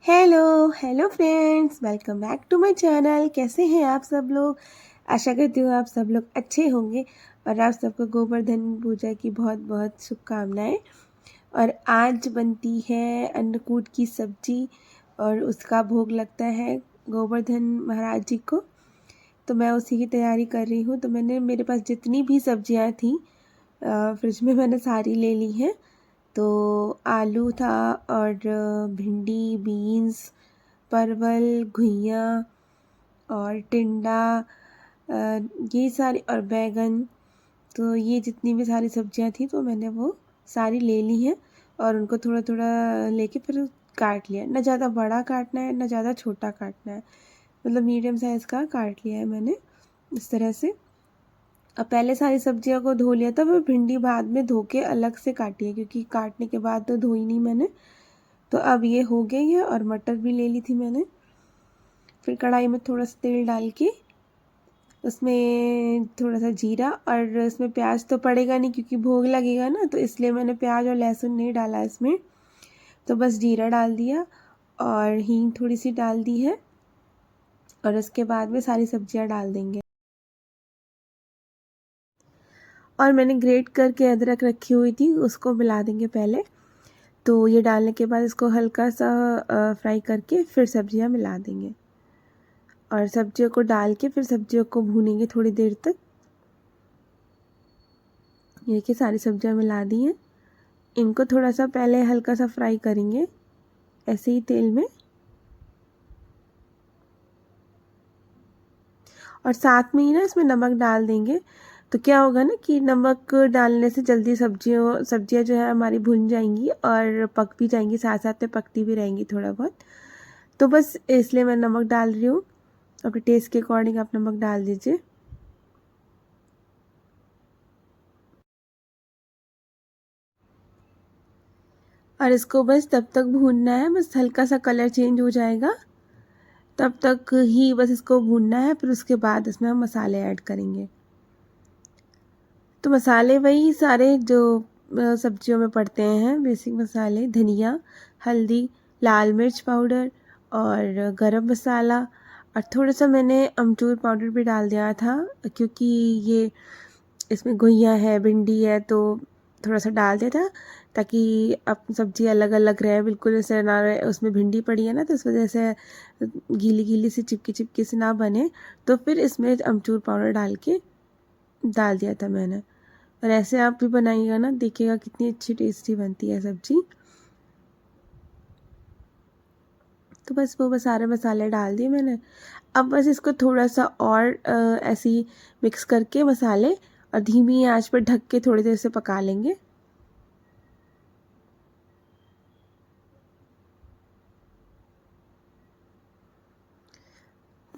Hello hello friends, welcome back to my channel. कैसे हैं आप सब लोग? आशा करती हूँ आप सब लोग अच्छे होंगे और आप सबको गोवर्धन पूजा की बहुत बहुत शुभकामनाएं। और आज बनती है अन्नकूट की सब्जी और उसका भोग लगता है गोवर्धन महाराज जी को। तो मैं उसी की तैयारी कर रही हूँ। तो मेरे पास जितनी भी सब्जियाँ थी फ्रिज में मैंने सारी ले ली हैं। तो आलू था और भिंडी, बीन्स, परवल, घुइयाँ और टिंडा, ये सारी और बैंगन। तो ये जितनी भी सारी सब्जियां थी तो मैंने वो सारी ले ली हैं और उनको थोड़ा थोड़ा लेके फिर काट लिया। ना ज़्यादा बड़ा काटना है ना ज़्यादा छोटा काटना है, मतलब मीडियम साइज़ का काट लिया है मैंने इस तरह से। अब पहले सारी सब्जियों को धो लिया था, वो भिंडी बाद में धो के अलग से काटी है क्योंकि काटने के बाद तो धोई नहीं मैंने। तो अब ये हो गई है और मटर भी ले ली थी मैंने। फिर कढ़ाई में थोड़ा सा तेल डाल के उसमें थोड़ा सा जीरा, और इसमें प्याज तो पड़ेगा नहीं क्योंकि भोग लगेगा ना, तो इसलिए मैंने प्याज और लहसुन नहीं डाला इसमें। तो बस जीरा डाल दिया और हींग थोड़ी सी डाल दी है और उसके बाद में सारी सब्जियां डाल देंगे। और मैंने ग्रेट करके अदरक रखी हुई थी उसको मिला देंगे पहले। तो ये डालने के बाद इसको हल्का सा फ्राई करके फिर सब्जियां मिला देंगे और सब्जियों को डाल के फिर सब्जियों को भूनेंगे थोड़ी देर तक। ये देखिए सारी सब्जियां मिला दी हैं। इनको थोड़ा सा पहले हल्का सा फ्राई करेंगे ऐसे ही तेल में, और साथ में ही ना इसमें नमक डाल देंगे। तो क्या होगा ना कि नमक डालने से जल्दी सब्जियां जो है हमारी भुन जाएंगी और पक भी जाएंगी, साथ साथ में पकती भी रहेंगी थोड़ा बहुत। तो बस इसलिए मैं नमक डाल रही हूँ। अपने टेस्ट के अकॉर्डिंग आप नमक डाल दीजिए। और इसको बस तब तक भूनना है, बस हल्का सा कलर चेंज हो जाएगा तब तक ही बस इसको भूनना है। फिर उसके बाद इसमें हम मसाले ऐड करेंगे। तो मसाले वही सारे जो सब्जियों में पड़ते हैं, बेसिक मसाले, धनिया, हल्दी, लाल मिर्च पाउडर और गरम मसाला। और थोड़ा सा मैंने अमचूर पाउडर भी डाल दिया था क्योंकि ये इसमें घुइयाँ है, भिंडी है, तो थोड़ा सा डाल दिया था ताकि अब सब्जी अलग अलग रहे, बिल्कुल ऐसे ना रहे। उसमें भिंडी पड़ी है ना तो इस वजह से गीली गीली सी चिपकी चिपकी सी ना बने। तो फिर इसमें अमचूर पाउडर डाल दिया था मैंने। और ऐसे आप भी बनाइएगा ना, देखिएगा कितनी अच्छी टेस्टी बनती है सब्जी। तो बस सारे मसाले डाल दिए मैंने। अब बस इसको थोड़ा सा और ऐसे ही मिक्स करके मसाले और धीमी आंच पर ढक के थोड़ी देर से पका लेंगे।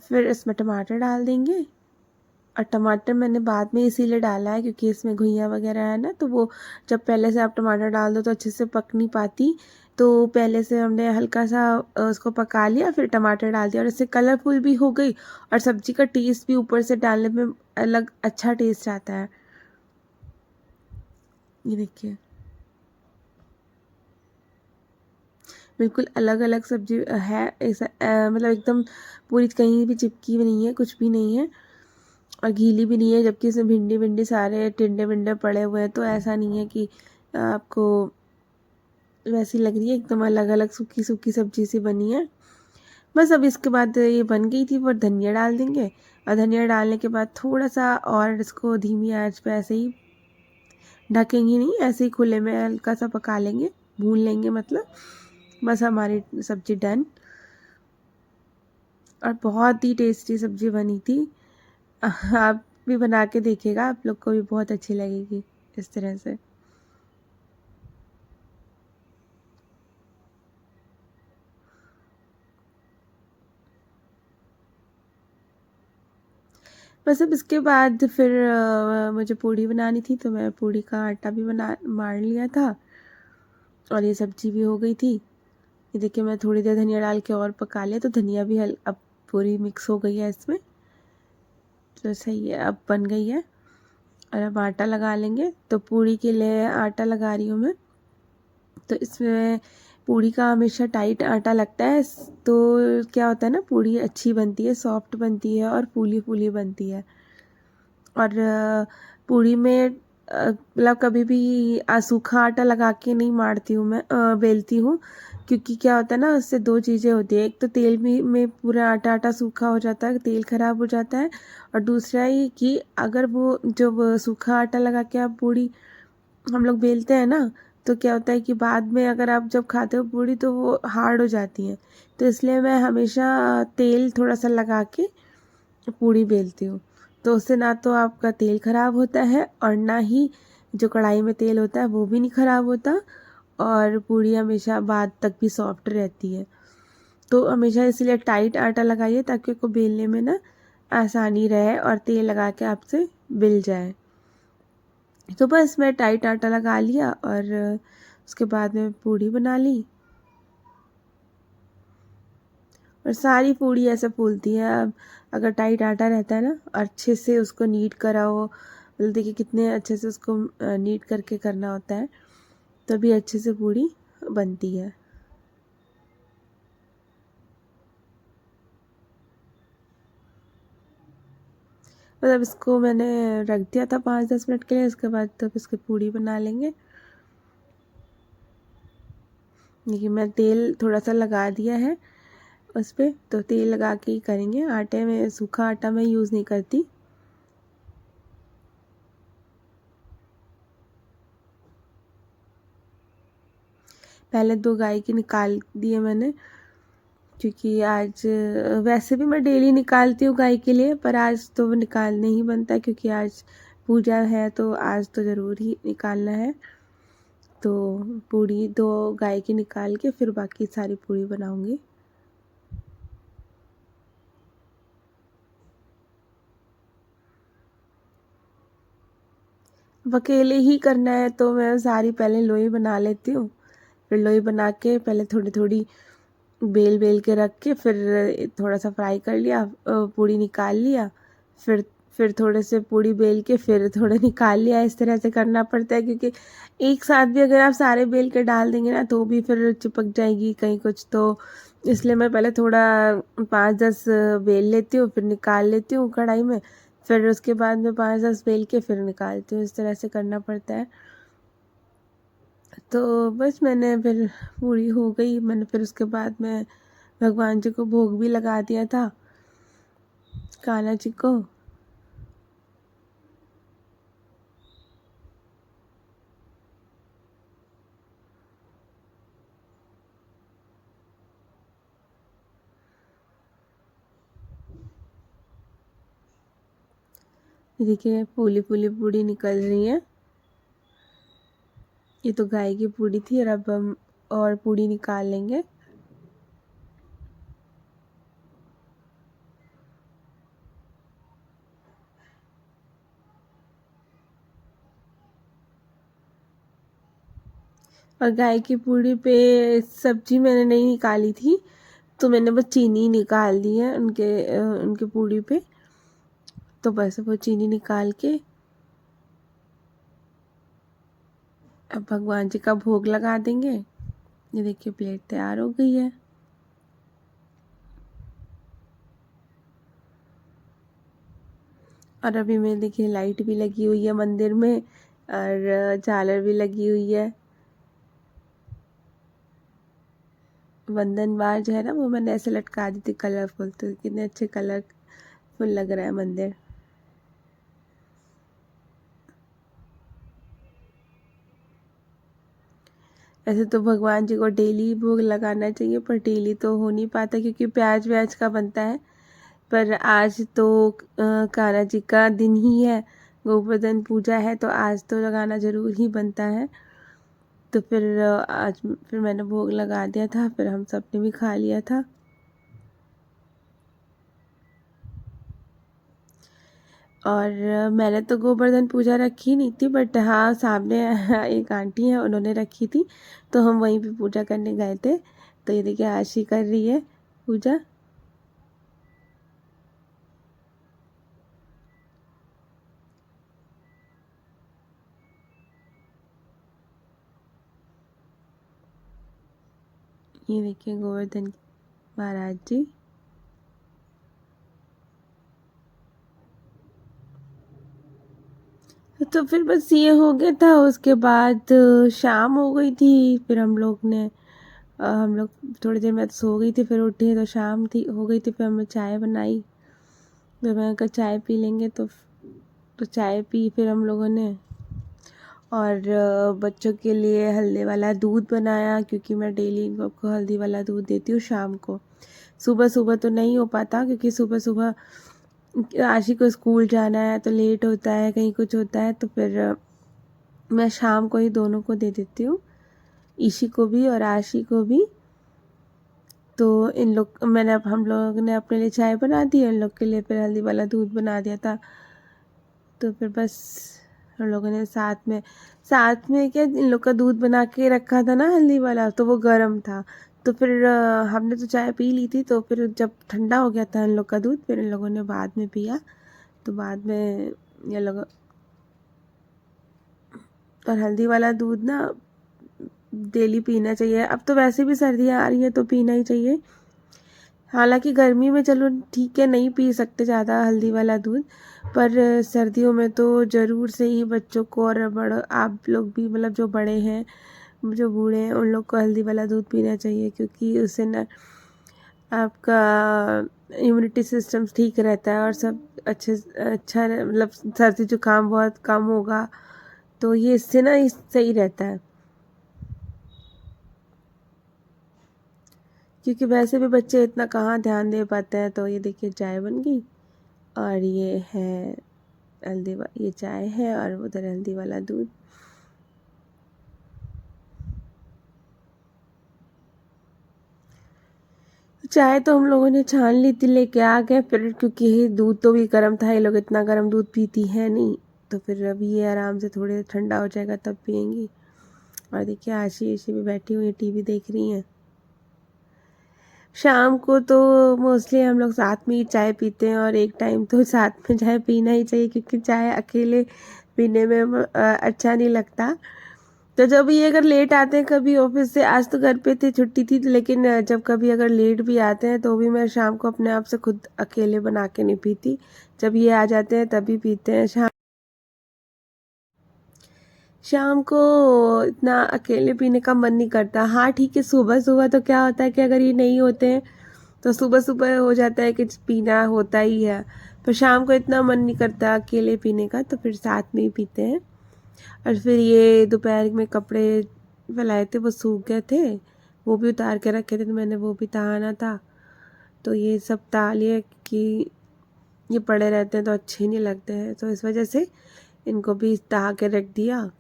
फिर इसमें टमाटर डाल देंगे। और टमाटर मैंने बाद में इसीलिए डाला है क्योंकि इसमें घुइयाँ वगैरह है ना, तो वो जब पहले से आप टमाटर डाल दो तो अच्छे से पक नहीं पाती। तो पहले से हमने हल्का सा उसको पका लिया, फिर टमाटर डाल दिया और इससे कलरफुल भी हो गई और सब्जी का टेस्ट भी ऊपर से डालने में अलग अच्छा टेस्ट आता है। ये देखिए बिल्कुल अलग अलग सब्जी है ऐसा, मतलब एकदम पूरी कहीं भी चिपकी भी नहीं है, कुछ भी नहीं है और गीली भी नहीं है। जबकि इसमें भिंडी भिंडी सारे टिंडे विंडे पड़े हुए हैं, तो ऐसा नहीं है कि आपको वैसी लग रही है। एकदम अलग अलग सूखी सूखी सब्जी सी बनी है। बस अब इसके बाद ये बन गई थी, और धनिया डाल देंगे। और धनिया डालने के बाद थोड़ा सा और इसको धीमी आंच पे ऐसे ही ढकेंगे नहीं, ऐसे ही खुले में हल्का सा पका लेंगे, भून लेंगे मतलब। बस हमारी सब्जी डन। और बहुत ही टेस्टी सब्जी बनी थी। आप भी बना के देखिएगा, आप लोग को भी बहुत अच्छी लगेगी इस तरह से। बस अब इसके बाद फिर मुझे पूड़ी बनानी थी, तो मैं पूड़ी का आटा भी बना मार लिया था और ये सब्जी भी हो गई थी। ये देखिए मैं थोड़ी देर धनिया डाल के और पका लिया, तो धनिया भी अब पूरी मिक्स हो गई है इसमें। तो सही है, अब बन गई है। और अब आटा लगा लेंगे। तो पूड़ी के लिए आटा लगा रही हूँ मैं। तो इसमें पूड़ी का हमेशा टाइट आटा लगता है, तो क्या होता है ना, पूड़ी अच्छी बनती है, सॉफ्ट बनती है और फूली फूली बनती है। और पूड़ी में मतलब कभी भी सूखा आटा लगा के नहीं मारती हूँ मैं, बेलती हूँ। क्योंकि क्या होता है ना, उससे दो चीज़ें होती है, एक तो तेल में पूरा आटा आटा सूखा हो जाता है, तेल खराब हो जाता है। और दूसरा ये कि अगर वो जब सूखा आटा लगा के आप पूड़ी हम लोग बेलते हैं ना, तो क्या होता है कि बाद में अगर आप जब खाते हो पूड़ी तो वो हार्ड हो जाती है। तो इसलिए मैं हमेशा तेल थोड़ा सा लगा के पूड़ी बेलती हूँ। तो उससे ना तो आपका तेल खराब होता है और ना ही जो कढ़ाई में तेल होता है वो भी नहीं खराब होता, और पूड़ी हमेशा बाद तक भी सॉफ्ट रहती है। तो हमेशा इसलिए टाइट आटा लगाइए ताकि उसको बेलने में ना आसानी रहे और तेल लगा के आपसे बेल जाए। तो बस मैं टाइट आटा लगा लिया और उसके बाद में पूड़ी बना ली, और सारी पूड़ी ऐसे फूलती है। अब अगर टाइट आटा रहता है ना, अच्छे से उसको नीट करा हो, मतलब देखिए कितने अच्छे से उसको नीट करके करना होता है, तभी अच्छे से पूड़ी बनती है। मतलब इसको मैंने रख दिया था 5-10 मिनट के लिए, उसके बाद तब इसकी पूड़ी बना लेंगे। देखिए मैं तेल थोड़ा सा लगा दिया है उस पर, तो तेल लगा के ही करेंगे। आटे में सूखा आटा मैं यूज़ नहीं करती। पहले 2 गाय के निकाल दिए मैंने, क्योंकि आज वैसे भी मैं डेली निकालती हूँ गाय के लिए, पर आज तो वो निकालने ही बनता है क्योंकि आज पूजा है, तो आज तो ज़रूर ही निकालना है। तो पूड़ी 2 गाय की निकाल के फिर बाकी सारी पूड़ी बनाऊंगी। अब अकेले ही करना है तो मैं सारी पहले लोई बना लेती हूँ। फिर लोई बना के पहले थोड़ी थोड़ी बेल बेल के रख के फिर थोड़ा सा फ्राई कर लिया, पूड़ी निकाल लिया। फिर थोड़े से पूड़ी बेल के फिर थोड़े निकाल लिया। इस तरह से करना पड़ता है, क्योंकि एक साथ भी अगर आप सारे बेल के डाल देंगे ना तो भी फिर चिपक जाएगी कहीं कुछ। तो इसलिए मैं पहले थोड़ा 5-10 बेल लेती हूँ, फिर निकाल लेती हूँ कढ़ाई में। फिर उसके बाद में 5-10 बेल के फिर निकालती हूँ। इस तरह से करना पड़ता है। तो बस मैंने फिर पूरी हो गई, मैंने फिर उसके बाद में भगवान जी को भोग भी लगा दिया था, कान्हा जी को। देखिए फूली फूली पूड़ी निकल रही है। ये तो गाय की पूड़ी थी, और अब हम और पूड़ी निकाल लेंगे। और गाय की पूड़ी पे सब्जी मैंने नहीं निकाली थी, तो मैंने बस चीनी निकाल दी है उनके पूड़ी पे। तो बस वो चीनी निकाल के अब भगवान जी का भोग लगा देंगे। ये देखिए प्लेट तैयार हो गई है। और अभी में देखिए लाइट भी लगी हुई है मंदिर में, और झालर भी लगी हुई है। वंदन बार जो है ना, वो मैंने ऐसे लटका दी थी कलरफुल, तो कितने अच्छे कलरफुल लग रहा है मंदिर। ऐसे तो भगवान जी को डेली भोग लगाना चाहिए, पर डेली तो हो नहीं पाता क्योंकि प्याज व्याज का बनता है। पर आज तो कान्हा जी का दिन ही है, गोवर्धन पूजा है, तो आज तो लगाना ज़रूर ही बनता है। तो फिर आज फिर मैंने भोग लगा दिया था, फिर हम सब ने भी खा लिया था। और मैंने तो गोवर्धन पूजा रखी नहीं थी, बट हाँ सामने एक आंटी है, उन्होंने रखी थी, तो हम वहीं पे पूजा करने गए थे। तो ये देखिए आशी कर रही है पूजा। ये देखिए गोवर्धन महाराज जी। तो फिर बस ये हो गया था। उसके बाद शाम हो गई थी। फिर हम लोग थोड़ी देर में सो गई थी, फिर उठे तो शाम थी हो गई थी। फिर हमने चाय बनाई, तो मैंने कहा चाय पी लेंगे। तो चाय पी फिर हम लोगों ने। और बच्चों के लिए हल्दी वाला दूध बनाया, क्योंकि मैं डेली इनको हल्दी वाला दूध देती हूँ शाम को। सुबह सुबह तो नहीं हो पाता, क्योंकि सुबह सुबह आशी को स्कूल जाना है तो लेट होता है, कहीं कुछ होता है। तो फिर मैं शाम को ही दोनों को दे देती हूँ, ईशी को भी और आशी को भी। तो हम लोग ने अपने लिए चाय बना दी, इन लोग के लिए फिर हल्दी वाला दूध बना दिया था। तो फिर बस हम लोगों ने साथ में क्या, इन लोग का दूध बना के रखा था ना हल्दी वाला, तो वो गर्म था। तो फिर हमने तो चाय पी ली थी। तो फिर जब ठंडा हो गया था इन लोग का दूध, फिर इन लोगों ने बाद में पिया। तो बाद में ये लोग, और हल्दी वाला दूध ना डेली पीना चाहिए। अब तो वैसे भी सर्दियाँ आ रही हैं तो पीना ही चाहिए। हालांकि गर्मी में चलो ठीक है, नहीं पी सकते ज़्यादा हल्दी वाला दूध, पर सर्दियों में तो ज़रूर से ही बच्चों को और आप लोग भी, मतलब जो बड़े हैं, जो बूढ़े हैं, उन लोग को हल्दी वाला दूध पीना चाहिए। क्योंकि उससे ना आपका इम्यूनिटी सिस्टम ठीक रहता है और सब अच्छा मतलब सर्दी जुकाम बहुत कम होगा। तो ये इससे ना सही रहता है। क्योंकि वैसे भी बच्चे इतना कहाँ ध्यान दे पाते हैं। तो ये देखिए चाय बन गई, और ये है ये चाय है, और उधर हल्दी वाला दूध। चाय तो हम लोगों ने छान ली थी, लेके आ गए फिर, क्योंकि दूध तो भी गर्म था, ये लोग इतना गर्म दूध पीती है नहीं। तो फिर अभी ये आराम से थोड़े ठंडा हो जाएगा तब पियेंगी। और देखिए आशी भी बैठी हुई है, टीवी देख रही हैं। शाम को तो मोस्टली हम लोग साथ में ही चाय पीते हैं, और एक टाइम तो साथ में चाय पीना ही चाहिए, क्योंकि चाय अकेले पीने में अच्छा नहीं लगता। तो जब ये अगर लेट आते हैं कभी ऑफिस से, आज तो घर पे थे, छुट्टी थी, लेकिन जब कभी अगर लेट भी आते हैं तो भी मैं शाम को अपने आप से खुद अकेले बना के नहीं पीती। जब ये आ जाते हैं तभी पीते हैं। शाम को इतना अकेले पीने का मन नहीं करता। हाँ ठीक है, सुबह सुबह तो क्या होता है कि अगर ये नहीं होते हैं तो सुबह सुबह हो जाता है कि पीना होता ही है। पर शाम को इतना मन नहीं करता अकेले पीने का, तो फिर साथ में ही पीते हैं। और फिर ये दोपहर में कपड़े फैलाए थे, वो सूख गए थे, वो भी उतार के रखे थे, तो मैंने वो भी तहाना था। तो ये सब ताह लिए कि ये पड़े रहते हैं तो अच्छे नहीं लगते हैं, तो इस वजह से इनको भी तहा के रख दिया।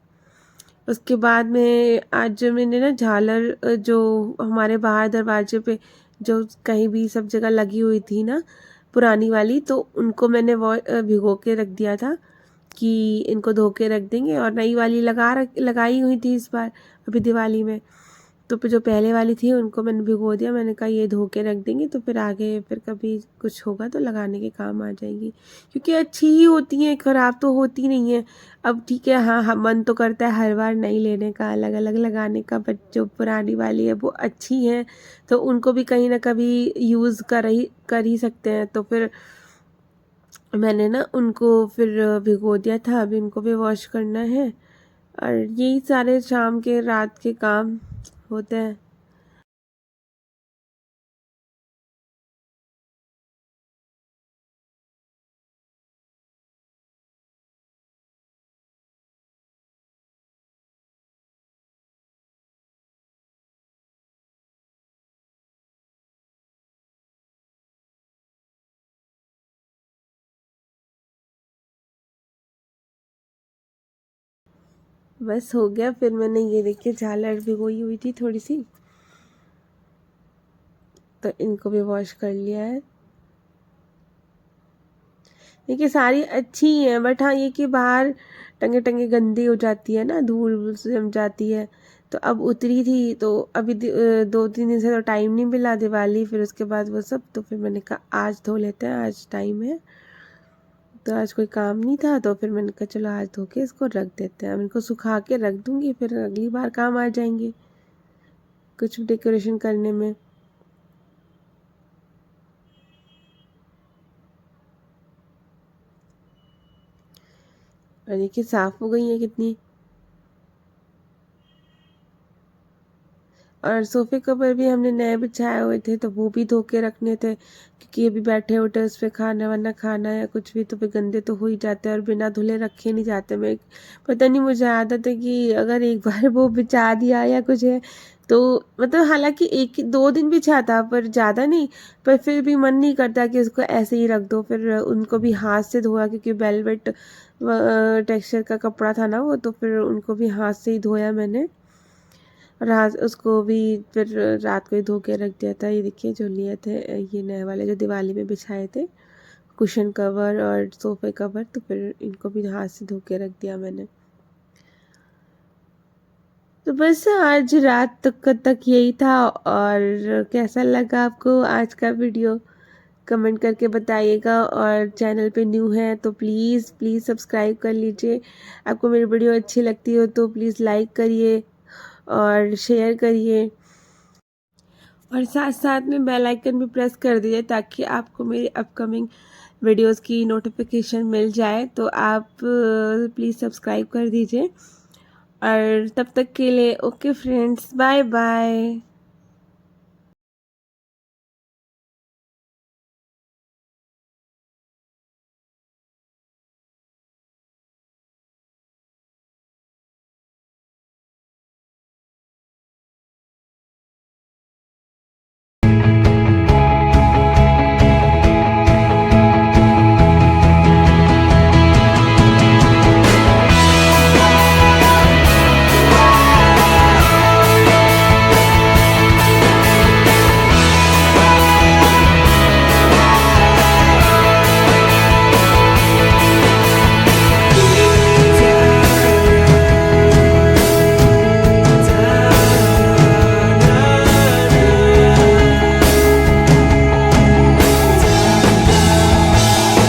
उसके बाद में आज मैंने ना झालर, जो हमारे बाहर दरवाजे पे जो कहीं भी सब जगह लगी हुई थी ना पुरानी वाली, तो उनको मैंने वो भिगो के रख दिया था कि इनको धो के रख देंगे। और नई वाली लगाई हुई थी इस बार अभी दिवाली में। तो फिर जो पहले वाली थी उनको मैंने भिगो दिया, मैंने कहा ये धो के रख देंगे तो फिर आगे फिर कभी कुछ होगा तो लगाने के काम आ जाएगी। क्योंकि अच्छी ही होती हैं, ख़राब तो होती नहीं है। अब ठीक है, हाँ मन तो करता है हर बार नई लेने का, अलग अलग लगाने का, बट जो पुरानी वाली है वो अच्छी है, तो उनको भी कहीं ना कभी यूज़ कर ही सकते हैं। तो फिर मैंने ना उनको फिर भिगो दिया था, अभी इनको भी वॉश करना है। और यही सारे शाम के रात के काम होते हैं। बस हो गया। फिर मैंने ये देखिए झालर भिगोई हुई थी थोड़ी सी, तो इनको भी वॉश कर लिया है। देखिए सारी अच्छी हैं, बट हाँ ये कि बाहर टंगे टंगे गंदी हो जाती है ना, धूल वूल से जम जाती है। तो अब उतरी थी तो अभी 2-3 दिन से तो टाइम नहीं मिला, दिवाली फिर उसके बाद वो सब, तो फिर मैंने कहा आज धो लेते हैं, आज टाइम है। तो आज कोई काम नहीं था, तो फिर मैंने कहा चलो आज धो के इसको रख देते हैं। अब इनको सुखा के रख दूंगी, फिर अगली बार काम आ जाएंगे। कुछ डेकोरेशन करने में। और देखिए साफ हो गई है कितनी। और सोफे कवर भी हमने नए बिछाए हुए थे तो वो भी धो के रखने थे, क्योंकि अभी बैठे उठे उस पर खाना वाना खाना या कुछ भी तो फिर गंदे तो हो ही जाते हैं और बिना धुले रखे नहीं जाते। मैं पता नहीं, मुझे आदत है कि अगर एक बार वो बिछा दिया या कुछ है तो मतलब, हालांकि एक 2 दिन बिछाता पर ज़्यादा नहीं, पर फिर भी मन नहीं करता कि उसको ऐसे ही रख दो। फिर उनको भी हाथ से धोया, क्योंकि वेलवेट टेक्सचर का कपड़ा था ना वो, तो फिर उनको भी हाथ से ही धोया मैंने। रात उसको भी फिर रात को ही धो के रख दिया था। ये देखिए जो लिए थे ये नए वाले जो दिवाली में बिछाए थे कुशन कवर और सोफे कवर, तो फिर इनको भी हाथ से धो के रख दिया मैंने। तो बस आज रात तक यही था। और कैसा लगा आपको आज का वीडियो कमेंट करके बताइएगा। और चैनल पे न्यू है तो प्लीज़ प्लीज़ सब्सक्राइब कर लीजिए। आपको मेरी वीडियो अच्छी लगती हो तो प्लीज़ लाइक करिए और शेयर करिए, और साथ साथ में बेल आइकन भी प्रेस कर दीजिए ताकि आपको मेरी अपकमिंग वीडियोस की नोटिफिकेशन मिल जाए। तो आप प्लीज़ सब्सक्राइब कर दीजिए। और तब तक के लिए ओके फ्रेंड्स, बाय बाय।